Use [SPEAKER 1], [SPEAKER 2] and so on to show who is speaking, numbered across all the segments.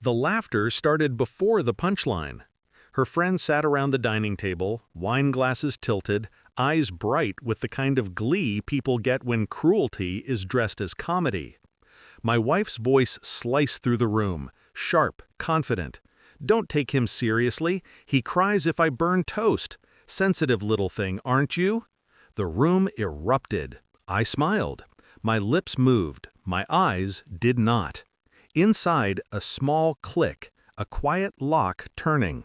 [SPEAKER 1] The laughter started before the punchline. Her friends sat around the dining table, wine glasses tilted, eyes bright with the kind of glee people get when cruelty is dressed as comedy. My wife's voice sliced through the room, sharp, confident. "Don't take him seriously. He cries if I burn toast. Sensitive little thing, aren't you?" The room erupted. I smiled. My lips moved. My eyes did not. Inside, a small click, a quiet lock turning.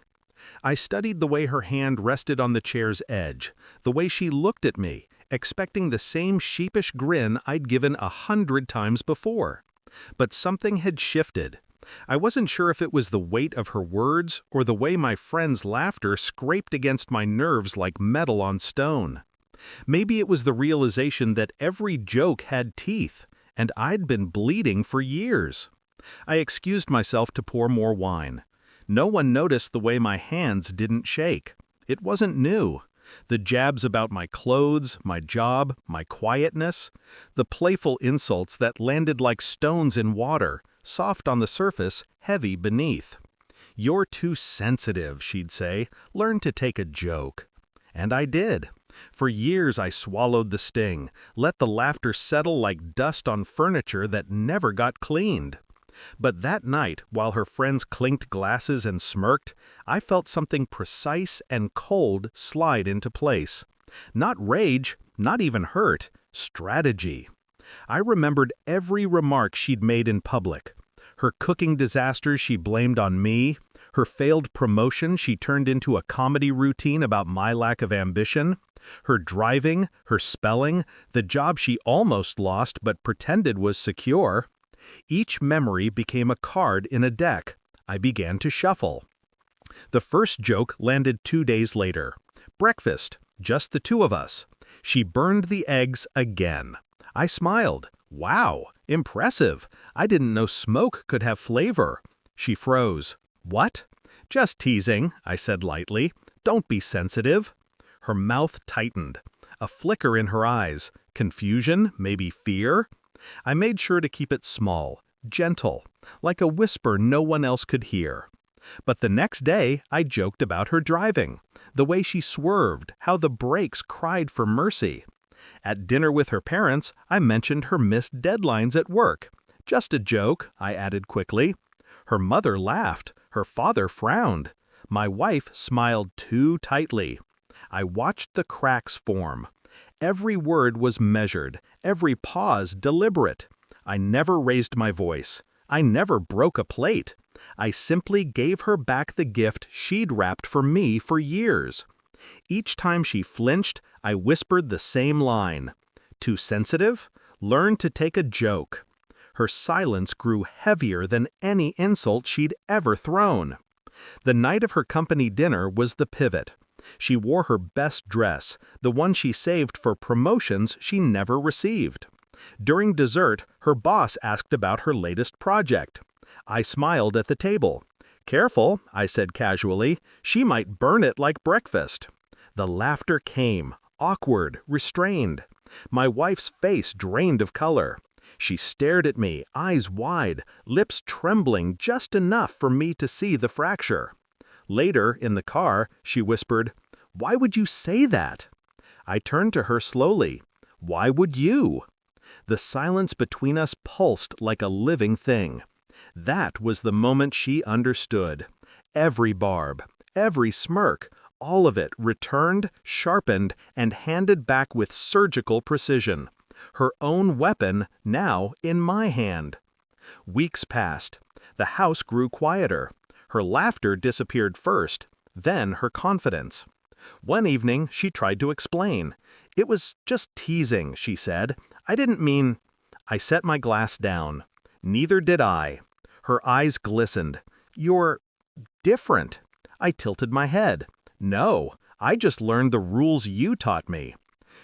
[SPEAKER 1] I studied the way her hand rested on the chair's edge, the way she looked at me, expecting the same sheepish grin I'd given 100 times before. But something had shifted. I wasn't sure if it was the weight of her words or the way my friend's laughter scraped against my nerves like metal on stone. Maybe it was the realization that every joke had teeth, and I'd been bleeding for years. I excused myself to pour more wine. No one noticed the way my hands didn't shake. It wasn't new. The jabs about my clothes, my job, my quietness, the playful insults that landed like stones in water, soft on the surface, heavy beneath. "You're too sensitive," she'd say. "Learn to take a joke." And I did. For years I swallowed the sting, let the laughter settle like dust on furniture that never got cleaned. But that night, while her friends clinked glasses and smirked, I felt something precise and cold slide into place. Not rage, not even hurt, strategy. I remembered every remark she'd made in public. Her cooking disasters she blamed on me, her failed promotion she turned into a comedy routine about my lack of ambition, her driving, her spelling, the job she almost lost but pretended was secure. Each memory became a card in a deck. I began to shuffle. The first joke landed 2 days later. Breakfast, just the two of us. She burned the eggs again. I smiled. "Wow, impressive. I didn't know smoke could have flavor." She froze. "What?" "Just teasing," I said lightly. "Don't be sensitive." Her mouth tightened. A flicker in her eyes. Confusion, maybe fear. I made sure to keep it small, gentle, like a whisper no one else could hear. But the next day, I joked about her driving, the way she swerved, how the brakes cried for mercy. At dinner with her parents, I mentioned her missed deadlines at work. "Just a joke," I added quickly. Her mother laughed. Her father frowned. My wife smiled too tightly. I watched the cracks form. Every word was measured, every pause deliberate. I never raised my voice. I never broke a plate. I simply gave her back the gift she'd wrapped for me for years. Each time she flinched, I whispered the same line. "Too sensitive? Learn to take a joke." Her silence grew heavier than any insult she'd ever thrown. The night of her company dinner was the pivot. She wore her best dress, the one she saved for promotions she never received. During dessert, her boss asked about her latest project. I smiled at the table. "Careful," I said casually, "she might burn it like breakfast." The laughter came, awkward, restrained. My wife's face drained of color. She stared at me, eyes wide, lips trembling just enough for me to see the fracture. Later, in the car, she whispered, "Why would you say that?" I turned to her slowly. "Why would you?" The silence between us pulsed like a living thing. That was the moment she understood. Every barb, every smirk, all of it returned, sharpened, and handed back with surgical precision. Her own weapon now in my hand. Weeks passed. The house grew quieter. Her laughter disappeared first, then her confidence. One evening, she tried to explain. "It was just teasing," she said. "I didn't mean—" I set my glass down. Neither did I. Her eyes glistened. "You're different." I tilted my head. "No, I just learned the rules you taught me."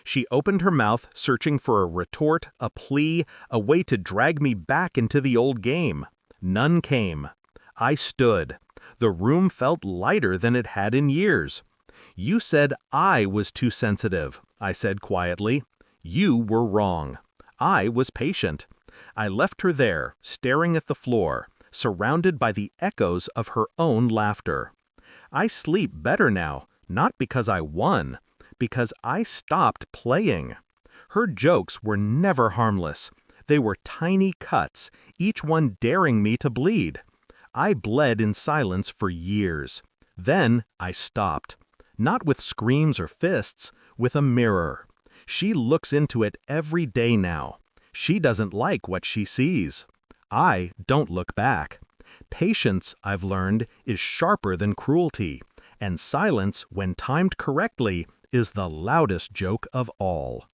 [SPEAKER 1] She opened her mouth, searching for a retort, a plea, a way to drag me back into the old game. None came. I stood. The room felt lighter than it had in years. "You said I was too sensitive," I said quietly. "You were wrong. I was patient." I left her there, staring at the floor,
[SPEAKER 2] surrounded by the echoes of her own laughter. I sleep better now, not because I won, because I stopped playing. Her jokes were never harmless. They were tiny cuts, each one daring me to bleed. I bled in silence for years. Then I stopped. Not with screams or fists, with a mirror. She looks into it every day now. She doesn't like what she sees. I don't look back. Patience, I've learned, is sharper than cruelty, and silence, when timed correctly, is the loudest joke of all.